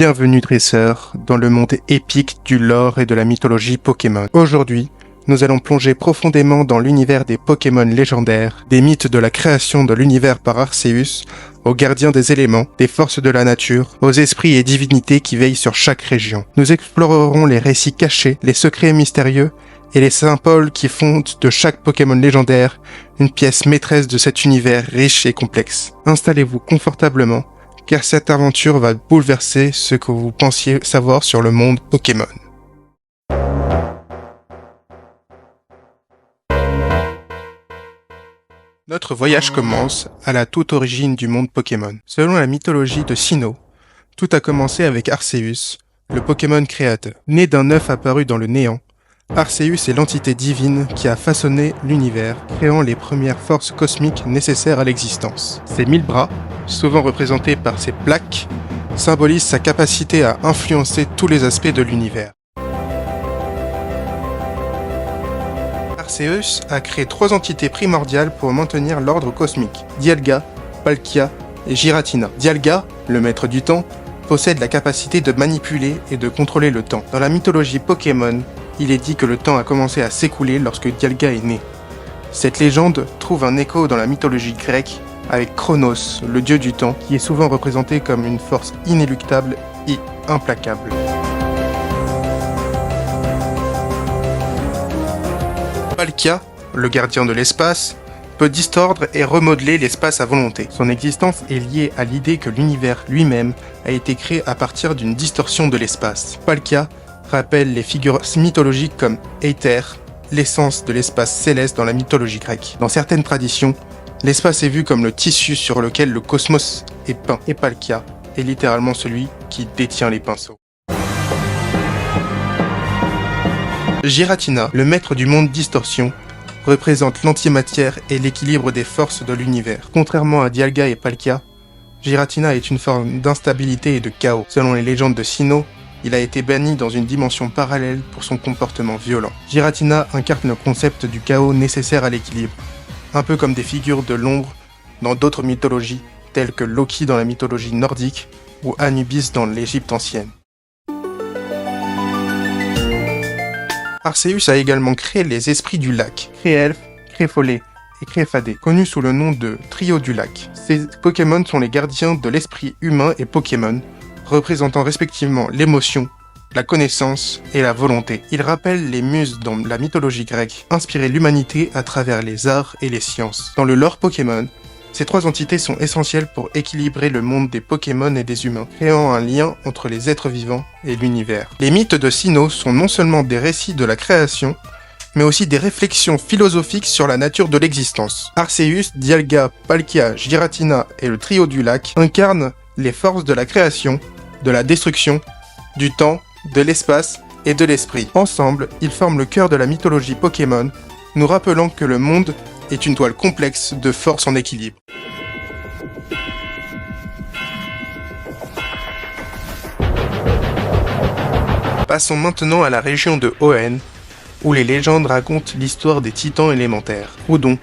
Bienvenue dresseurs dans le monde épique du lore et de la mythologie Pokémon. Aujourd'hui, nous allons plonger profondément dans l'univers des Pokémon légendaires, des mythes de la création de l'univers par Arceus, aux gardiens des éléments, des forces de la nature, aux esprits et divinités qui veillent sur chaque région. Nous explorerons les récits cachés, les secrets mystérieux et les symboles qui font de chaque Pokémon légendaire une pièce maîtresse de cet univers riche et complexe. Installez-vous confortablement, car cette aventure va bouleverser ce que vous pensiez savoir sur le monde Pokémon. Notre voyage commence à la toute origine du monde Pokémon. Selon la mythologie de Sinnoh, tout a commencé avec Arceus, le Pokémon créateur. Né d'un œuf apparu dans le néant, Arceus est l'entité divine qui a façonné l'univers, créant les premières forces cosmiques nécessaires à l'existence. Ses 1000 bras, souvent représentés par ses plaques, symbolisent sa capacité à influencer tous les aspects de l'univers. Arceus a créé 3 entités primordiales pour maintenir l'ordre cosmique, Dialga, Palkia et Giratina. Dialga, le maître du temps, possède la capacité de manipuler et de contrôler le temps. Dans la mythologie Pokémon, il est dit que le temps a commencé à s'écouler lorsque Dialga est né. Cette légende trouve un écho dans la mythologie grecque avec Chronos, le dieu du temps, qui est souvent représenté comme une force inéluctable et implacable. Palkia, le gardien de l'espace, peut distordre et remodeler l'espace à volonté. Son existence est liée à l'idée que l'univers lui-même a été créé à partir d'une distorsion de l'espace. Palkia rappelle les figures mythologiques comme Aether, l'essence de l'espace céleste dans la mythologie grecque. Dans certaines traditions, l'espace est vu comme le tissu sur lequel le cosmos est peint, et Palkia est littéralement celui qui détient les pinceaux. Giratina, le maître du monde distorsion, représente l'antimatière et l'équilibre des forces de l'univers. Contrairement à Dialga et Palkia, Giratina est une forme d'instabilité et de chaos. Selon les légendes de Sinnoh, il a été banni dans une dimension parallèle pour son comportement violent. Giratina incarne le concept du chaos nécessaire à l'équilibre, un peu comme des figures de l'ombre dans d'autres mythologies, telles que Loki dans la mythologie nordique ou Anubis dans l'Égypte ancienne. Arceus a également créé les esprits du lac, Créelfe, Créfollet et Créfadé, connus sous le nom de Trio du lac. Ces Pokémon sont les gardiens de l'esprit humain et Pokémon, représentant respectivement l'émotion, la connaissance et la volonté. Ils rappellent les muses dans la mythologie grecque, inspiré l'humanité à travers les arts et les sciences. Dans le lore Pokémon, ces 3 entités sont essentielles pour équilibrer le monde des Pokémon et des humains, créant un lien entre les êtres vivants et l'univers. Les mythes de Sinnoh sont non seulement des récits de la création, mais aussi des réflexions philosophiques sur la nature de l'existence. Arceus, Dialga, Palkia, Giratina et le trio du lac incarnent les forces de la création, de la destruction, du temps, de l'espace et de l'esprit. Ensemble, ils forment le cœur de la mythologie Pokémon, nous rappelant que le monde est une toile complexe de forces en équilibre. Passons maintenant à la région de Hoenn, où les légendes racontent l'histoire des titans élémentaires, Groudon,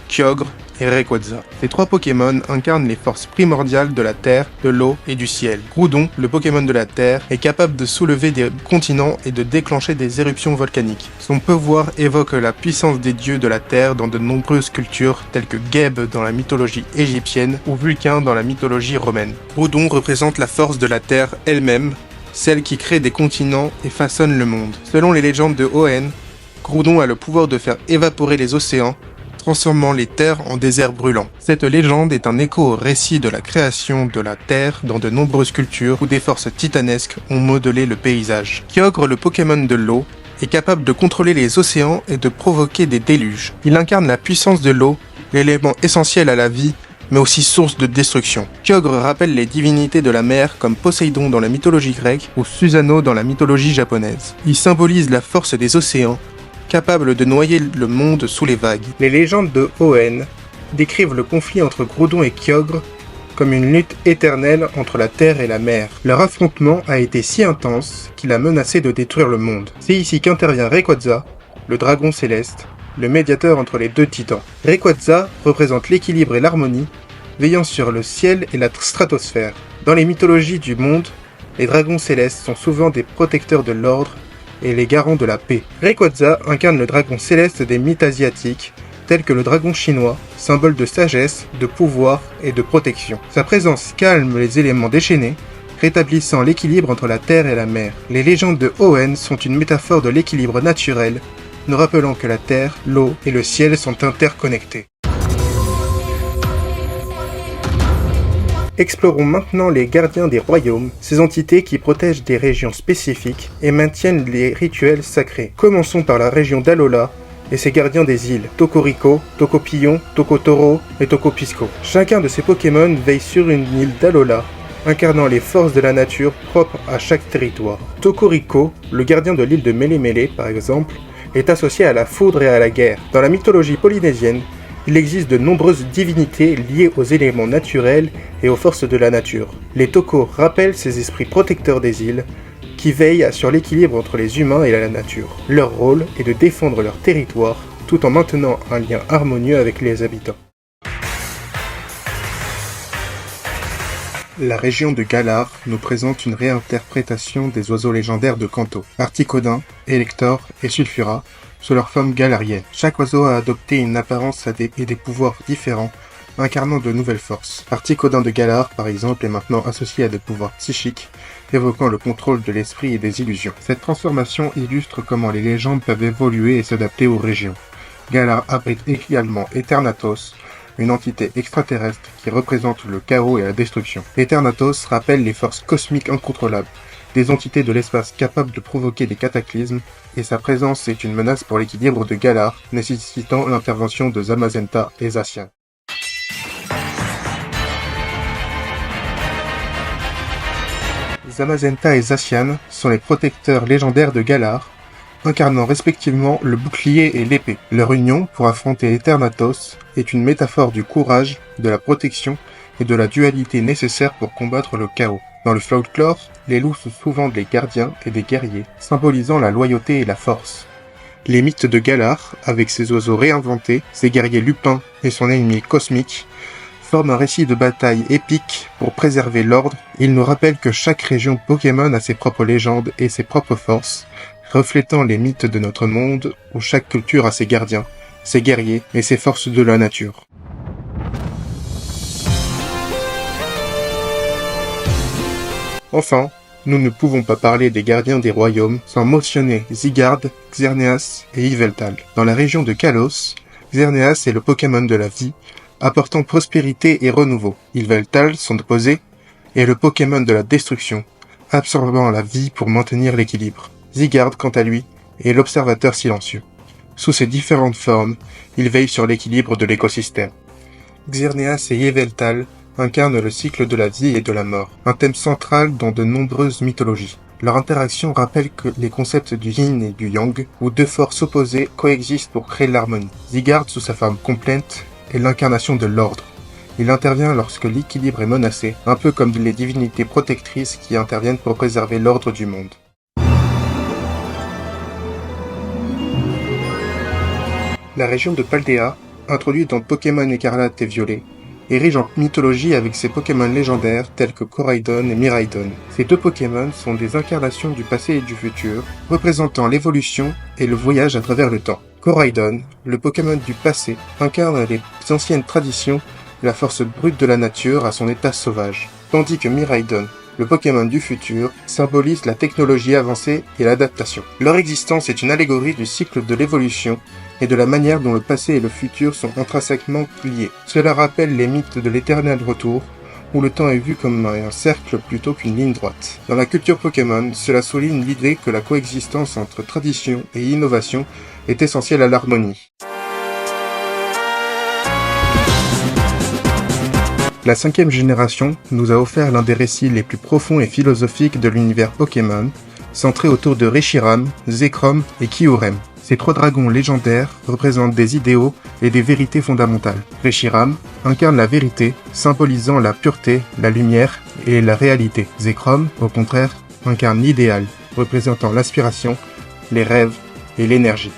Kyogre et Rayquaza. Ces 3 Pokémon incarnent les forces primordiales de la terre, de l'eau et du ciel. Groudon, le Pokémon de la terre, est capable de soulever des continents et de déclencher des éruptions volcaniques. Son pouvoir évoque la puissance des dieux de la terre dans de nombreuses cultures, telles que Geb dans la mythologie égyptienne ou Vulcain dans la mythologie romaine. Groudon représente la force de la terre elle-même, celle qui crée des continents et façonne le monde. Selon les légendes de Hoenn, Groudon a le pouvoir de faire évaporer les océans, transformant les terres en déserts brûlants. Cette légende est un écho au récit de la création de la Terre dans de nombreuses cultures où des forces titanesques ont modelé le paysage. Kyogre, le Pokémon de l'eau, est capable de contrôler les océans et de provoquer des déluges. Il incarne la puissance de l'eau, l'élément essentiel à la vie, mais aussi source de destruction. Kyogre rappelle les divinités de la mer comme Poséidon dans la mythologie grecque ou Susanoo dans la mythologie japonaise. Il symbolise la force des océans, capable de noyer le monde sous les vagues. Les légendes de Hoenn décrivent le conflit entre Groudon et Kyogre comme une lutte éternelle entre la terre et la mer. Leur affrontement a été si intense qu'il a menacé de détruire le monde. C'est ici qu'intervient Rayquaza, le dragon céleste, le médiateur entre les 2 titans. Rayquaza représente l'équilibre et l'harmonie, veillant sur le ciel et la stratosphère. Dans les mythologies du monde, Les dragons célestes sont souvent des protecteurs de l'ordre et les garants de la paix. Rayquaza incarne le dragon céleste des mythes asiatiques, tel que le dragon chinois, symbole de sagesse, de pouvoir et de protection. Sa présence calme les éléments déchaînés, rétablissant l'équilibre entre la terre et la mer. Les légendes de Hoenn sont une métaphore de l'équilibre naturel, nous rappelant que la terre, l'eau et le ciel sont interconnectés. Explorons maintenant les gardiens des royaumes, ces entités qui protègent des régions spécifiques et maintiennent les rituels sacrés. Commençons par la région d'Alola et ses gardiens des îles, Tokorico, Tokopillon, Tokotoro et Tokopisco. Chacun de ces Pokémon veille sur une île d'Alola, incarnant les forces de la nature propres à chaque territoire. Tokorico, le gardien de l'île de Mélémélé par exemple, est associé à la foudre et à la guerre. Dans la mythologie polynésienne, il existe de nombreuses divinités liées aux éléments naturels et aux forces de la nature. Les Tokos rappellent ces esprits protecteurs des îles qui veillent sur l'équilibre entre les humains et la nature. Leur rôle est de défendre leur territoire tout en maintenant un lien harmonieux avec les habitants. La région de Galar nous présente une réinterprétation des oiseaux légendaires de Kanto. Articodin, Elector et Sulfura sous leur forme galarienne. Chaque oiseau a adopté une apparence et des pouvoirs différents, incarnant de nouvelles forces. Articodin de Galar, par exemple, est maintenant associé à des pouvoirs psychiques, évoquant le contrôle de l'esprit et des illusions. Cette transformation illustre comment les légendes peuvent évoluer et s'adapter aux régions. Galar abrite également Eternatus, une entité extraterrestre qui représente le chaos et la destruction. Eternatus rappelle les forces cosmiques incontrôlables, des entités de l'espace capables de provoquer des cataclysmes, et sa présence est une menace pour l'équilibre de Galar, nécessitant l'intervention de Zamazenta et Zacian. Zamazenta et Zacian sont les protecteurs légendaires de Galar, incarnant respectivement le bouclier et l'épée. Leur union pour affronter Eternatus est une métaphore du courage, de la protection et de la dualité nécessaire pour combattre le chaos. Dans le folklore, les loups sont souvent des gardiens et des guerriers, symbolisant la loyauté et la force. Les mythes de Galar, avec ses oiseaux réinventés, ses guerriers lupins et son ennemi cosmique, forment un récit de bataille épique pour préserver l'ordre. Ils nous rappellent que chaque région Pokémon a ses propres légendes et ses propres forces, reflétant les mythes de notre monde où chaque culture a ses gardiens, ses guerriers et ses forces de la nature. Enfin, nous ne pouvons pas parler des gardiens des royaumes sans mentionner Zygarde, Xerneas et Yveltal. Dans la région de Kalos, Xerneas est le Pokémon de la vie, apportant prospérité et renouveau. Yveltal, son opposé, est le Pokémon de la destruction, absorbant la vie pour maintenir l'équilibre. Zygarde, quant à lui, est l'observateur silencieux. Sous ses différentes formes, il veille sur l'équilibre de l'écosystème. Xerneas et Yveltal incarnent le cycle de la vie et de la mort, un thème central dans de nombreuses mythologies. Leur interaction rappelle que les concepts du yin et du yang, où deux forces opposées coexistent pour créer l'harmonie. Zygarde, sous sa forme complète, est l'incarnation de l'ordre. Il intervient lorsque l'équilibre est menacé, un peu comme les divinités protectrices qui interviennent pour préserver l'ordre du monde. La région de Paldea, introduite dans Pokémon Écarlate et Violet, est riche en mythologie avec ses Pokémon légendaires tels que Koraidon et Miraidon. Ces deux Pokémon sont des incarnations du passé et du futur, représentant l'évolution et le voyage à travers le temps. Koraidon, le Pokémon du passé, incarne les anciennes traditions et la force brute de la nature à son état sauvage, tandis que Miraidon, le Pokémon du futur, symbolise la technologie avancée et l'adaptation. Leur existence est une allégorie du cycle de l'évolution et de la manière dont le passé et le futur sont intrinsèquement liés. Cela rappelle les mythes de l'éternel retour, où le temps est vu comme un cercle plutôt qu'une ligne droite. Dans la culture Pokémon, cela souligne l'idée que la coexistence entre tradition et innovation est essentielle à l'harmonie. La 5e génération nous a offert l'un des récits les plus profonds et philosophiques de l'univers Pokémon, centré autour de Reshiram, Zekrom et Kyurem. Ces 3 dragons légendaires représentent des idéaux et des vérités fondamentales. Reshiram incarne la vérité, symbolisant la pureté, la lumière et la réalité. Zekrom, au contraire, incarne l'idéal, représentant l'aspiration, les rêves et l'énergie.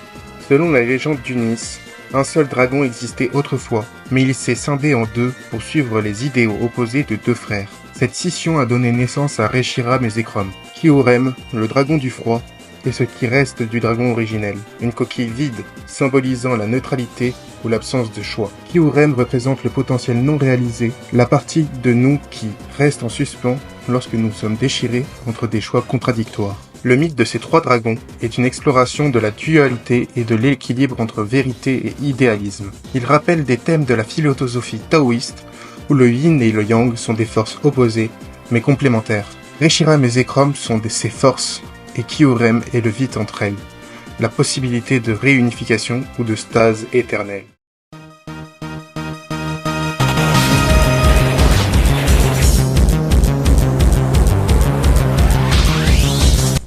Selon la légende d'Unis, un seul dragon existait autrefois, mais il s'est scindé en deux pour suivre les idéaux opposés de 2 frères. Cette scission a donné naissance à Reshiram et Zekrom. Kyurem, le dragon du froid, est ce qui reste du dragon originel, une coquille vide symbolisant la neutralité ou l'absence de choix. Kyurem représente le potentiel non réalisé, la partie de nous qui reste en suspens lorsque nous sommes déchirés entre des choix contradictoires. Le mythe de ces trois dragons est une exploration de la dualité et de l'équilibre entre vérité et idéalisme. Il rappelle des thèmes de la philosophie taoïste où le yin et le yang sont des forces opposées mais complémentaires. Reshiram et Zekrom sont ces forces et Kyurem est le vide entre elles, la possibilité de réunification ou de stase éternelle.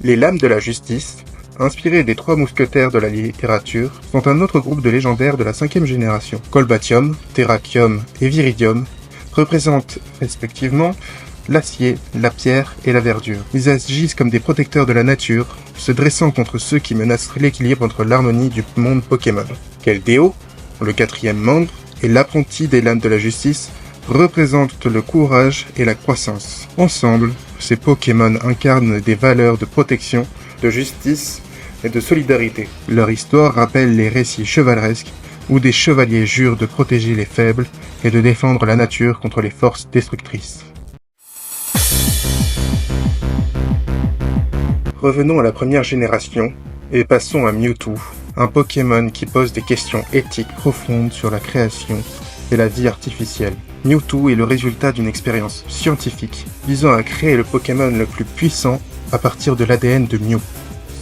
Les Lames de la Justice, inspirées des trois mousquetaires de la littérature, sont un autre groupe de légendaires de la 5e génération. Colbatium, Terrakium et Viridium représentent respectivement l'acier, la pierre et la verdure. Ils agissent comme des protecteurs de la nature, se dressant contre ceux qui menacent l'équilibre entre l'harmonie du monde Pokémon. Keldeo, le 4e membre, et l'apprenti des Lames de la Justice, représentent le courage et la croissance. Ensemble, ces Pokémon incarnent des valeurs de protection, de justice et de solidarité. Leur histoire rappelle les récits chevaleresques où des chevaliers jurent de protéger les faibles et de défendre la nature contre les forces destructrices. Revenons à la première génération et passons à Mewtwo, un Pokémon qui pose des questions éthiques profondes sur la création et la vie artificielle. Mewtwo est le résultat d'une expérience scientifique visant à créer le Pokémon le plus puissant à partir de l'ADN de Mew.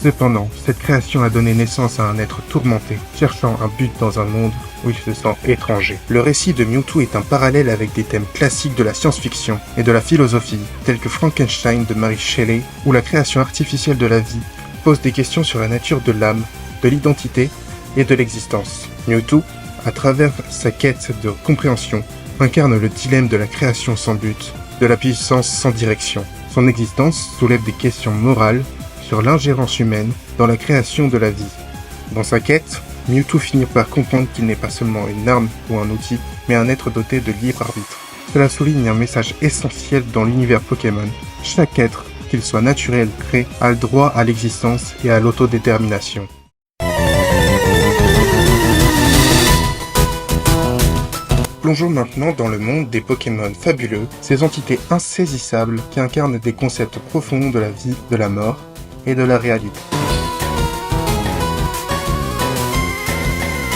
Cependant, cette création a donné naissance à un être tourmenté, cherchant un but dans un monde où il se sent étranger. Le récit de Mewtwo est un parallèle avec des thèmes classiques de la science-fiction et de la philosophie, tels que Frankenstein de Mary Shelley, où la création artificielle de la vie pose des questions sur la nature de l'âme, de l'identité et de l'existence. Mewtwo, à travers sa quête de compréhension, incarne le dilemme de la création sans but, de la puissance sans direction. Son existence soulève des questions morales sur l'ingérence humaine dans la création de la vie. Dans sa quête, Mewtwo finit par comprendre qu'il n'est pas seulement une arme ou un outil, mais un être doté de libre arbitre. Cela souligne un message essentiel dans l'univers Pokémon. Chaque être, qu'il soit naturel ou créé, a le droit à l'existence et à l'autodétermination. Plongeons maintenant dans le monde des Pokémon fabuleux, ces entités insaisissables qui incarnent des concepts profonds de la vie, de la mort et de la réalité.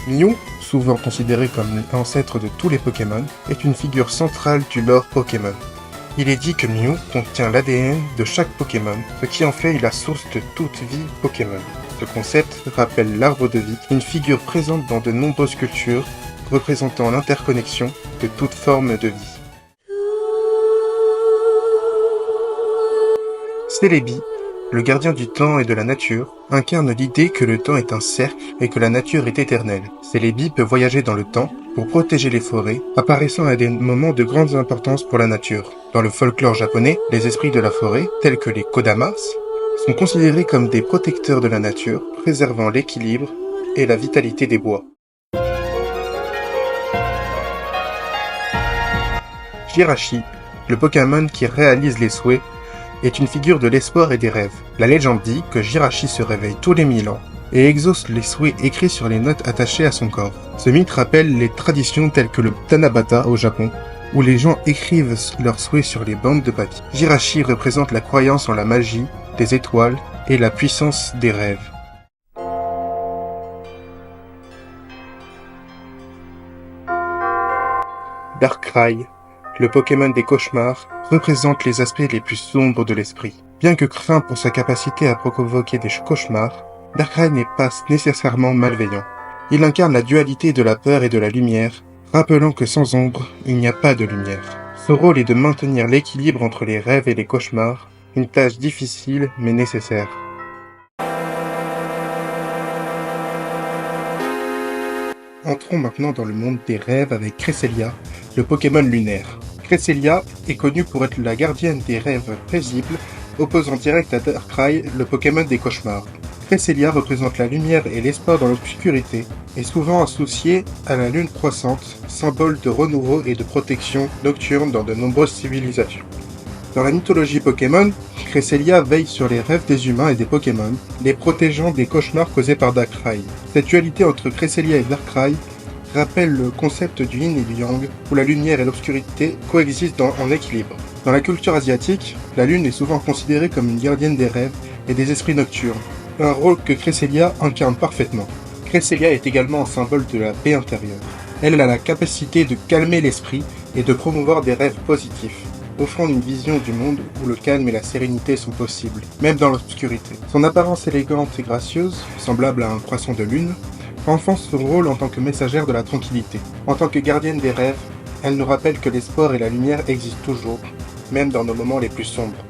Mew, souvent considéré comme l'ancêtre de tous les Pokémon, est une figure centrale du lore Pokémon. Il est dit que Mew contient l'ADN de chaque Pokémon, ce qui en fait la source de toute vie Pokémon. Ce concept rappelle l'arbre de vie, une figure présente dans de nombreuses cultures, représentant l'interconnexion de toute forme de vie. Celebi, le gardien du temps et de la nature, incarne l'idée que le temps est un cercle et que la nature est éternelle. Celebi peut voyager dans le temps pour protéger les forêts, apparaissant à des moments de grande importance pour la nature. Dans le folklore japonais, les esprits de la forêt, tels que les Kodamas, sont considérés comme des protecteurs de la nature, préservant l'équilibre et la vitalité des bois. Jirachi, le Pokémon qui réalise les souhaits, est une figure de l'espoir et des rêves. La légende dit que Jirachi se réveille tous les 1000 ans et exauce les souhaits écrits sur les notes attachées à son corps. Ce mythe rappelle les traditions telles que le Tanabata au Japon, où les gens écrivent leurs souhaits sur les bandes de papier. Jirachi représente la croyance en la magie, des étoiles et la puissance des rêves. Darkrai, le Pokémon des cauchemars, représente les aspects les plus sombres de l'esprit. Bien que craint pour sa capacité à provoquer des cauchemars, Darkrai n'est pas nécessairement malveillant. Il incarne la dualité de la peur et de la lumière, rappelant que sans ombre, il n'y a pas de lumière. Son rôle est de maintenir l'équilibre entre les rêves et les cauchemars, une tâche difficile mais nécessaire. Entrons maintenant dans le monde des rêves avec Cresselia, le Pokémon lunaire. Cresselia est connue pour être la gardienne des rêves paisibles, opposant direct à Darkrai, le Pokémon des cauchemars. Cresselia représente la lumière et l'espoir dans l'obscurité, et souvent associée à la lune croissante, symbole de renouveau et de protection nocturne dans de nombreuses civilisations. Dans la mythologie Pokémon, Cresselia veille sur les rêves des humains et des Pokémon, les protégeant des cauchemars causés par Darkrai. Cette dualité entre Cresselia et Darkrai rappelle le concept du yin et du yang, où la lumière et l'obscurité coexistent en équilibre. Dans la culture asiatique, la lune est souvent considérée comme une gardienne des rêves et des esprits nocturnes, un rôle que Cresselia incarne parfaitement. Cresselia est également un symbole de la paix intérieure. Elle a la capacité de calmer l'esprit et de promouvoir des rêves positifs, offrant une vision du monde où le calme et la sérénité sont possibles, même dans l'obscurité. Son apparence élégante et gracieuse, semblable à un croissant de lune, renforce son rôle en tant que messagère de la tranquillité. En tant que gardienne des rêves, elle nous rappelle que l'espoir et la lumière existent toujours, même dans nos moments les plus sombres.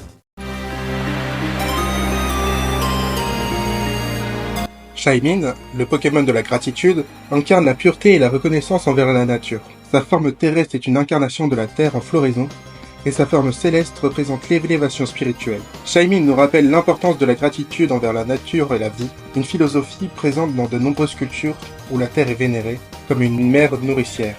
Shaymin, le Pokémon de la gratitude, incarne la pureté et la reconnaissance envers la nature. Sa forme terrestre est une incarnation de la Terre en floraison, et sa forme céleste représente l'élévation spirituelle. Shaymin nous rappelle l'importance de la gratitude envers la nature et la vie, une philosophie présente dans de nombreuses cultures où la Terre est vénérée comme une mère nourricière.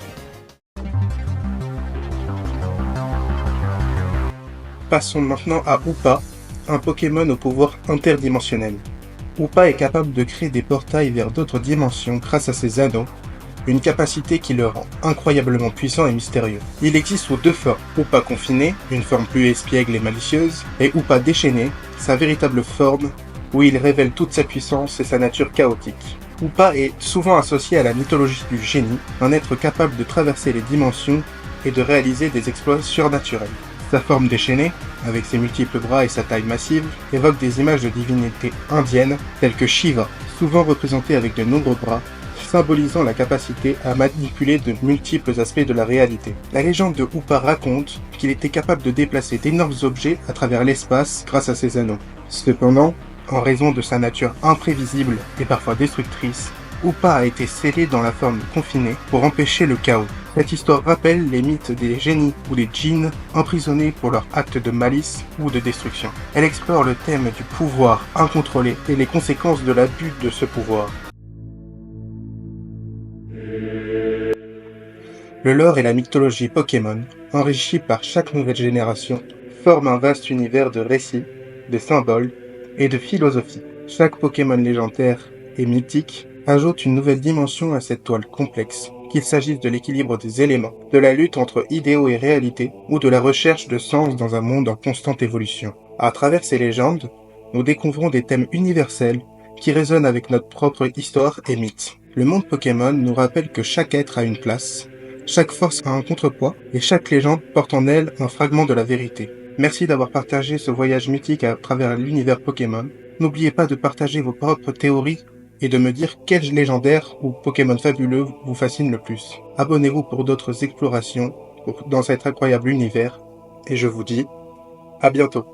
Passons maintenant à Hoopa, un Pokémon au pouvoir interdimensionnel. Hoopa est capable de créer des portails vers d'autres dimensions grâce à ses anneaux, une capacité qui le rend incroyablement puissant et mystérieux. Il existe sous deux formes, Hoopa confiné, une forme plus espiègle et malicieuse, et Hoopa déchaîné, sa véritable forme, où il révèle toute sa puissance et sa nature chaotique. Hoopa est souvent associé à la mythologie du génie, un être capable de traverser les dimensions et de réaliser des exploits surnaturels. Sa forme déchaînée, avec ses multiples bras et sa taille massive, évoque des images de divinités indiennes telles que Shiva, souvent représentée avec de nombreux bras, symbolisant la capacité à manipuler de multiples aspects de la réalité. La légende de Hoopa raconte qu'il était capable de déplacer d'énormes objets à travers l'espace grâce à ses anneaux. Cependant, en raison de sa nature imprévisible et parfois destructrice, Hoopa a été scellé dans la forme confinée pour empêcher le chaos. Cette histoire rappelle les mythes des génies ou des djinns emprisonnés pour leurs actes de malice ou de destruction. Elle explore le thème du pouvoir incontrôlé et les conséquences de l'abus de ce pouvoir. Le lore et la mythologie Pokémon, enrichis par chaque nouvelle génération, forment un vaste univers de récits, de symboles et de philosophie. Chaque Pokémon légendaire et mythique ajoute une nouvelle dimension à cette toile complexe, qu'il s'agisse de l'équilibre des éléments, de la lutte entre idéaux et réalité, ou de la recherche de sens dans un monde en constante évolution. À travers ces légendes, nous découvrons des thèmes universels qui résonnent avec notre propre histoire et mythe. Le monde Pokémon nous rappelle que chaque être a une place, chaque force a un contrepoids, et chaque légende porte en elle un fragment de la vérité. Merci d'avoir partagé ce voyage mythique à travers l'univers Pokémon. N'oubliez pas de partager vos propres théories et de me dire quel légendaire ou Pokémon fabuleux vous fascine le plus. Abonnez-vous pour d'autres explorations dans cet incroyable univers, et je vous dis à bientôt.